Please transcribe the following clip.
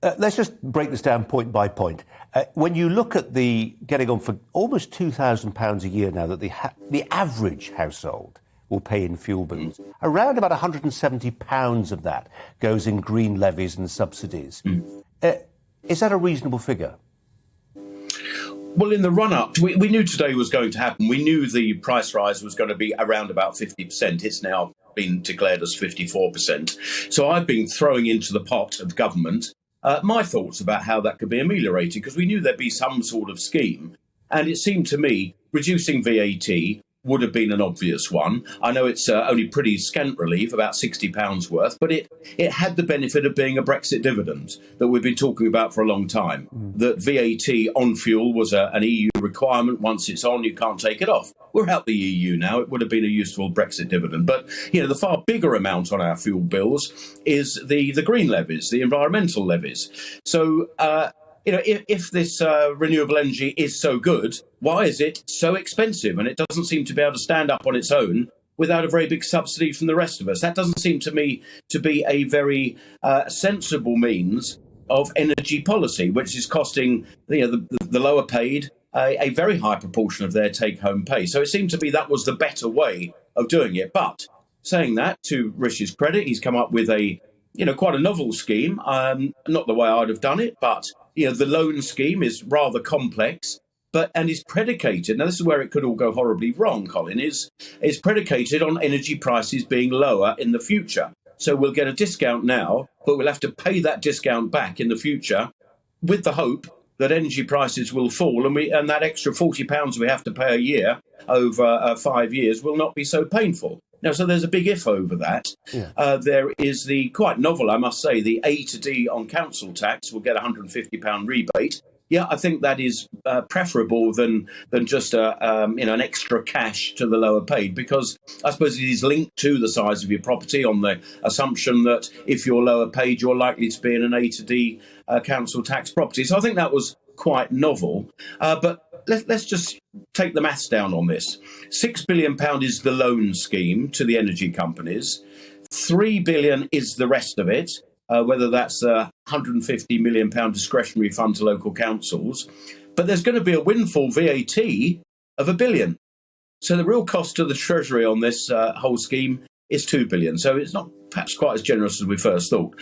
Let's just break this down point by point. When you look at the getting on for almost £2,000 a year now that the average household will pay in fuel bills, around about £170 of that goes in green levies and subsidies. Is that a reasonable figure? Well, in the run-up, we knew today was going to happen. We knew the price rise was going to be around about 50%. It's now been declared as 54%. So I've been throwing into the pot of government my thoughts about how that could be ameliorated, because we knew there'd be some sort of scheme. And it seemed to me reducing VAT would have been an obvious one. I know it's only pretty scant relief, about £60 worth, but it had the benefit of being a Brexit dividend that we've been talking about for a long time. That VAT on fuel was an EU requirement. Once it's on, you can't take it off. We're out the EU now. It would have been a useful Brexit dividend. But, the far bigger amount on our fuel bills is the green levies, the environmental levies. So, if this renewable energy is so good, why is it so expensive? And it doesn't seem to be able to stand up on its own without a very big subsidy from the rest of us. That doesn't seem to me to be a very sensible means of energy policy, which is costing the lower paid a very high proportion of their take-home pay. So it seemed to me that was the better way of doing it. But saying that, to Rish's credit, he's come up with quite a novel scheme. Not the way I'd have done it, but the loan scheme is rather complex, and is predicated. Now, this is where it could all go horribly wrong, Colin. Is predicated on energy prices being lower in the future. So we'll get a discount now, but we'll have to pay that discount back in the future, with the hope that energy prices will fall, and that extra £40 we have to pay a year over 5 years will not be so painful. Now, so there's a big if over that. Yeah. There is the quite novel, I must say, the A to D on council tax will get a £150 rebate. Yeah, I think that is preferable than just an extra cash to the lower paid, because I suppose it is linked to the size of your property on the assumption that if you're lower paid, you're likely to be in an A to D council tax property. So I think that was quite novel. But let's just take the maths down on this. £6 billion is the loan scheme to the energy companies. £3 billion is the rest of it, whether that's a £150 million discretionary fund to local councils. But there's going to be a windfall VAT of £1 billion. So the real cost to the Treasury on this whole scheme is £2 billion. So it's not perhaps quite as generous as we first thought.